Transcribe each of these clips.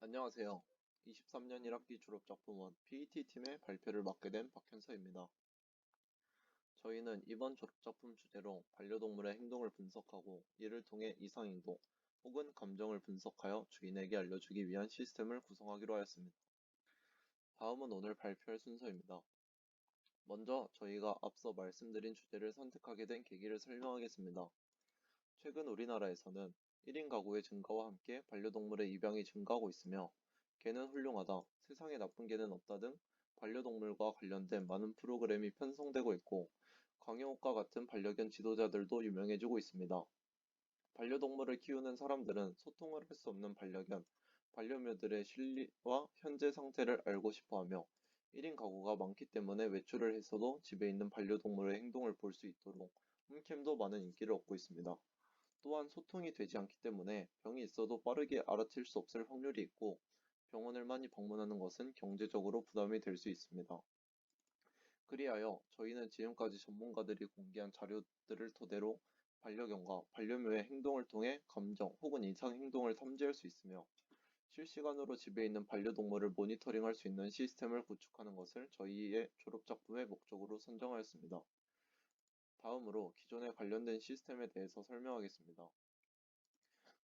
안녕하세요. 23년 1학기 졸업작품원 PET팀의 발표를 맡게 된 박현서입니다. 저희는 이번 졸업작품 주제로 반려동물의 행동을 분석하고 이를 통해 이상행동 혹은 감정을 분석하여 주인에게 알려주기 위한 시스템을 구성하기로 하였습니다. 다음은 오늘 발표할 순서입니다. 먼저 저희가 앞서 말씀드린 주제를 선택하게 된 계기를 설명하겠습니다. 최근 우리나라에서는 1인 가구의 증가와 함께 반려동물의 입양이 증가하고 있으며 개는 훌륭하다, 세상에 나쁜 개는 없다 등 반려동물과 관련된 많은 프로그램이 편성되고 있고 강영욱과 같은 반려견 지도자들도 유명해지고 있습니다. 반려동물을 키우는 사람들은 소통을 할 수 없는 반려견, 반려묘들의 실리와 현재 상태를 알고 싶어하며 1인 가구가 많기 때문에 외출을 했어도 집에 있는 반려동물의 행동을 볼 수 있도록 홈캠도 많은 인기를 얻고 있습니다. 또한 소통이 되지 않기 때문에 병이 있어도 빠르게 알아챌 수 없을 확률이 있고 병원을 많이 방문하는 것은 경제적으로 부담이 될 수 있습니다. 그리하여 저희는 지금까지 전문가들이 공개한 자료들을 토대로 반려견과 반려묘의 행동을 통해 감정 혹은 이상 행동을 탐지할 수 있으며 실시간으로 집에 있는 반려동물을 모니터링할 수 있는 시스템을 구축하는 것을 저희의 졸업작품의 목적으로 선정하였습니다. 다음으로 기존에 관련된 시스템에 대해서 설명하겠습니다.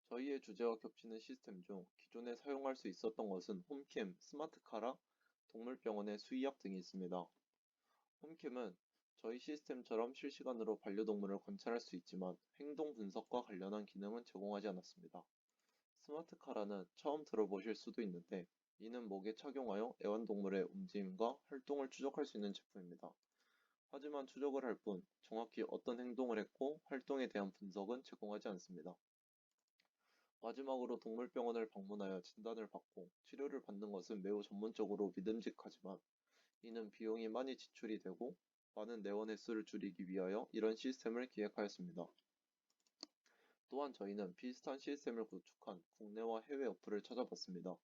저희의 주제와 겹치는 시스템 중 기존에 사용할 수 있었던 것은 홈캠, 스마트카라, 동물병원의 수의학 등이 있습니다. 홈캠은 저희 시스템처럼 실시간으로 반려동물을 관찰할 수 있지만 행동 분석과 관련한 기능은 제공하지 않았습니다. 스마트카라는 처음 들어보실 수도 있는데 이는 목에 착용하여 애완동물의 움직임과 활동을 추적할 수 있는 제품입니다. 하지만 추적을 할 뿐 정확히 어떤 행동을 했고 활동에 대한 분석은 제공하지 않습니다. 마지막으로 동물병원을 방문하여 진단을 받고 치료를 받는 것은 매우 전문적으로 믿음직하지만 이는 비용이 많이 지출이 되고 많은 내원 횟수를 줄이기 위하여 이런 시스템을 기획하였습니다. 또한 저희는 비슷한 시스템을 구축한 국내와 해외 어플을 찾아봤습니다.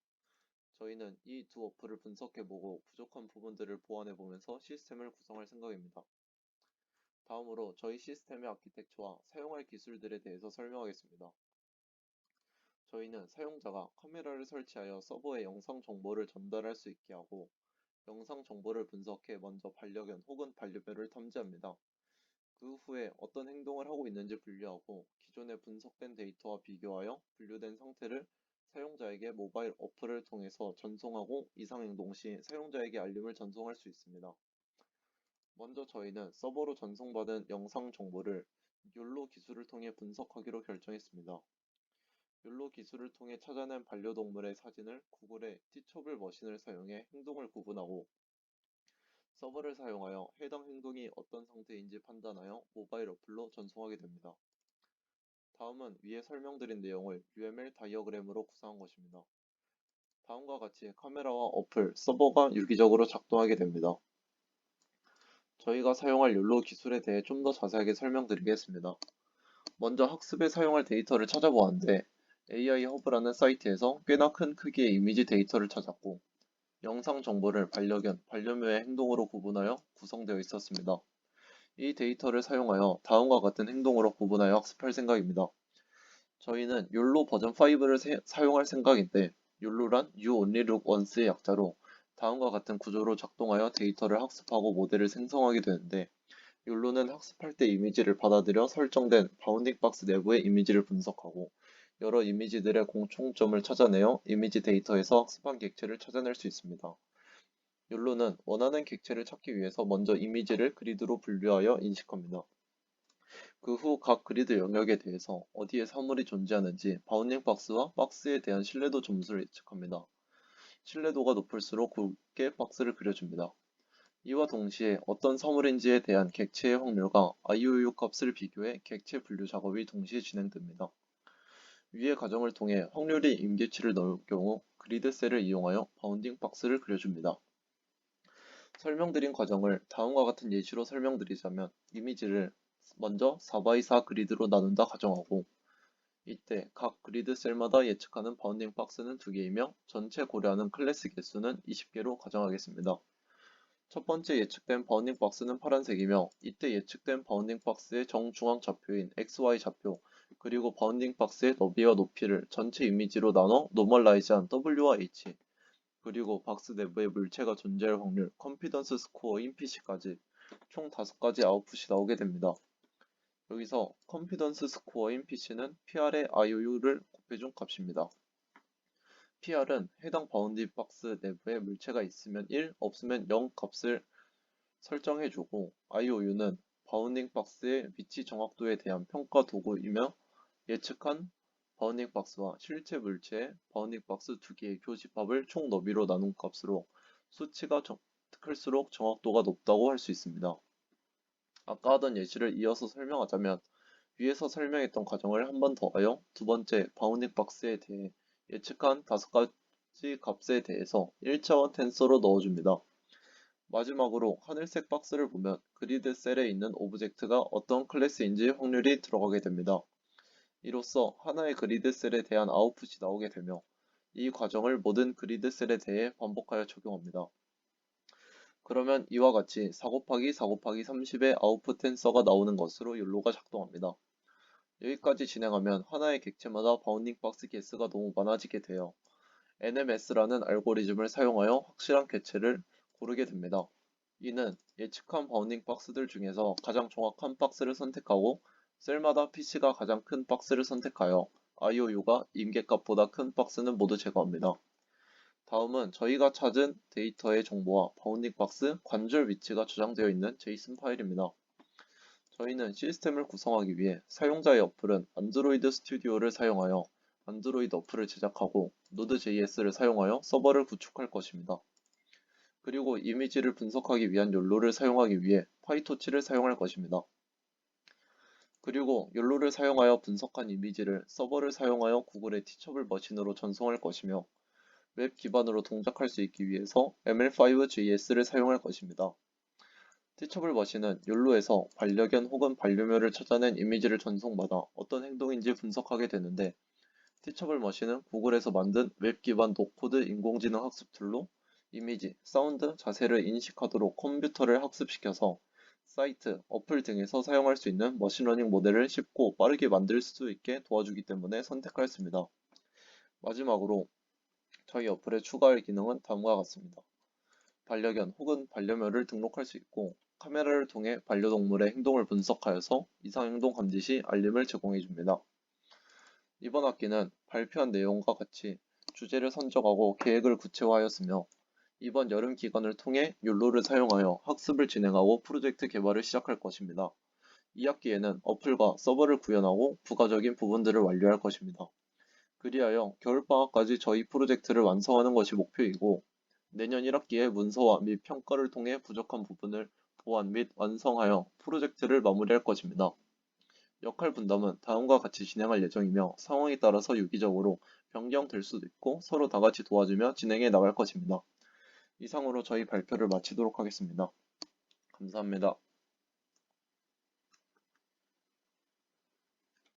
저희는 이 두 어플을 분석해보고 부족한 부분들을 보완해보면서 시스템을 구성할 생각입니다. 다음으로 저희 시스템의 아키텍처와 사용할 기술들에 대해서 설명하겠습니다. 저희는 사용자가 카메라를 설치하여 서버에 영상 정보를 전달할 수 있게 하고 영상 정보를 분석해 먼저 반려견 혹은 반려묘를 탐지합니다. 그 후에 어떤 행동을 하고 있는지 분류하고 기존에 분석된 데이터와 비교하여 분류된 상태를 사용자에게 모바일 어플을 통해서 전송하고 이상 행동 시 사용자에게 알림을 전송할 수 있습니다. 먼저 저희는 서버로 전송받은 영상 정보를 욜로 기술을 통해 분석하기로 결정했습니다. 욜로 기술을 통해 찾아낸 반려동물의 사진을 구글의 티처블 머신을 사용해 행동을 구분하고 서버를 사용하여 해당 행동이 어떤 상태인지 판단하여 모바일 어플로 전송하게 됩니다. 다음은 위에 설명드린 내용을 UML 다이어그램으로 구성한 것입니다. 다음과 같이 카메라와 어플, 서버가 유기적으로 작동하게 됩니다. 저희가 사용할 욜로 기술에 대해 좀 더 자세하게 설명드리겠습니다. 먼저 학습에 사용할 데이터를 찾아보았는데 AI 허브라는 사이트에서 꽤나 큰 크기의 이미지 데이터를 찾았고 영상 정보를 반려견, 반려묘의 행동으로 구분하여 구성되어 있었습니다. 이 데이터를 사용하여 다음과 같은 행동으로 구분하여 학습할 생각입니다. 저희는 욜로 버전 5를 사용할 생각인데 욜로란 You Only Look Once의 약자로 다음과 같은 구조로 작동하여 데이터를 학습하고 모델을 생성하게 되는데 욜로는 학습할 때 이미지를 받아들여 설정된 바운딩 박스 내부의 이미지를 분석하고 여러 이미지들의 공통점을 찾아내어 이미지 데이터에서 학습한 객체를 찾아낼 수 있습니다. 욜로는 원하는 객체를 찾기 위해서 먼저 이미지를 그리드로 분류하여 인식합니다. 그 후 각 그리드 영역에 대해서 어디에 사물이 존재하는지 바운딩 박스와 박스에 대한 신뢰도 점수를 예측합니다. 신뢰도가 높을수록 굵게 박스를 그려줍니다. 이와 동시에 어떤 사물인지에 대한 객체의 확률과 IOU 값을 비교해 객체 분류 작업이 동시에 진행됩니다. 위의 과정을 통해 확률이 임계치를 넣을 경우 그리드 셀을 이용하여 바운딩 박스를 그려줍니다. 설명드린 과정을 다음과 같은 예시로 설명드리자면 이미지를 먼저 4x4 그리드로 나눈다 가정하고 이때 각 그리드 셀마다 예측하는 바운딩 박스는 2개이며 전체 고려하는 클래스 개수는 20개로 가정하겠습니다. 첫 번째 예측된 바운딩 박스는 파란색이며 이때 예측된 바운딩 박스의 정중앙 좌표인 XY 좌표 그리고 바운딩 박스의 너비와 높이를 전체 이미지로 나눠 노멀라이즈한 W와 H, 그리고 박스 내부에 물체가 존재할 확률, 컨피던스 스코어 인피시까지 총 5가지 아웃풋이 나오게 됩니다. 여기서 컨피던스 스코어 인피시는 PR의 IOU를 곱해준 값입니다. PR은 해당 바운딩 박스 내부에 물체가 있으면 1, 없으면 0 값을 설정해주고, IOU는 바운딩 박스의 위치 정확도에 대한 평가 도구이며 예측한 바운딩 박스와 실제 물체의 바운딩 박스 두 개의 교집합을 총 너비로 나눈 값으로 수치가 클수록 정확도가 높다고 할 수 있습니다. 아까 하던 예시를 이어서 설명하자면, 위에서 설명했던 과정을 한 번 더 하여 두 번째 바운딩 박스에 대해 예측한 5가지 값에 대해서 1차원 텐서로 넣어줍니다. 마지막으로 하늘색 박스를 보면 그리드 셀에 있는 오브젝트가 어떤 클래스인지 확률이 들어가게 됩니다. 이로써 하나의 그리드 셀에 대한 아웃풋이 나오게 되며, 이 과정을 모든 그리드 셀에 대해 반복하여 적용합니다. 그러면 이와 같이 4 곱하기 4 곱하기 30의 아웃풋 텐서가 나오는 것으로 욜로가 작동합니다. 여기까지 진행하면 하나의 객체마다 바운딩 박스 개수가 너무 많아지게 되어 NMS라는 알고리즘을 사용하여 확실한 객체를 고르게 됩니다. 이는 예측한 바운딩 박스들 중에서 가장 정확한 박스를 선택하고 셀마다 PC가 가장 큰 박스를 선택하여 IOU가 임계값보다 큰 박스는 모두 제거합니다. 다음은 저희가 찾은 데이터의 정보와 바운딩 박스 관절 위치가 저장되어 있는 JSON 파일입니다. 저희는 시스템을 구성하기 위해 사용자의 어플은 안드로이드 스튜디오를 사용하여 안드로이드 어플을 제작하고 노드.js를 사용하여 서버를 구축할 것입니다. 그리고 이미지를 분석하기 위한 욜로를 사용하기 위해 파이토치를 사용할 것입니다. 그리고 욜로를 사용하여 분석한 이미지를 서버를 사용하여 구글의 티처블 머신으로 전송할 것이며, 웹 기반으로 동작할 수 있기 위해서 ML5JS를 사용할 것입니다. 티처블 머신은 욜로에서 반려견 혹은 반려묘를 찾아낸 이미지를 전송받아 어떤 행동인지 분석하게 되는데, 티처블 머신은 구글에서 만든 웹 기반 노코드 인공지능 학습 툴로 이미지, 사운드, 자세를 인식하도록 컴퓨터를 학습시켜서 사이트, 어플 등에서 사용할 수 있는 머신러닝 모델을 쉽고 빠르게 만들 수 있게 도와주기 때문에 선택하였습니다. 마지막으로 저희 어플에 추가할 기능은 다음과 같습니다. 반려견 혹은 반려묘를 등록할 수 있고, 카메라를 통해 반려동물의 행동을 분석하여서 이상행동 감지 시 알림을 제공해 줍니다. 이번 학기는 발표한 내용과 같이 주제를 선정하고 계획을 구체화하였으며, 이번 여름 기간을 통해 욜로를 사용하여 학습을 진행하고 프로젝트 개발을 시작할 것입니다. 이 학기에는 어플과 서버를 구현하고 부가적인 부분들을 완료할 것입니다. 그리하여 겨울방학까지 저희 프로젝트를 완성하는 것이 목표이고, 내년 1학기에 문서화 및 평가를 통해 부족한 부분을 보완 및 완성하여 프로젝트를 마무리할 것입니다. 역할 분담은 다음과 같이 진행할 예정이며, 상황에 따라서 유기적으로 변경될 수도 있고 서로 다같이 도와주며 진행해 나갈 것입니다. 이상으로 저희 발표를 마치도록 하겠습니다. 감사합니다.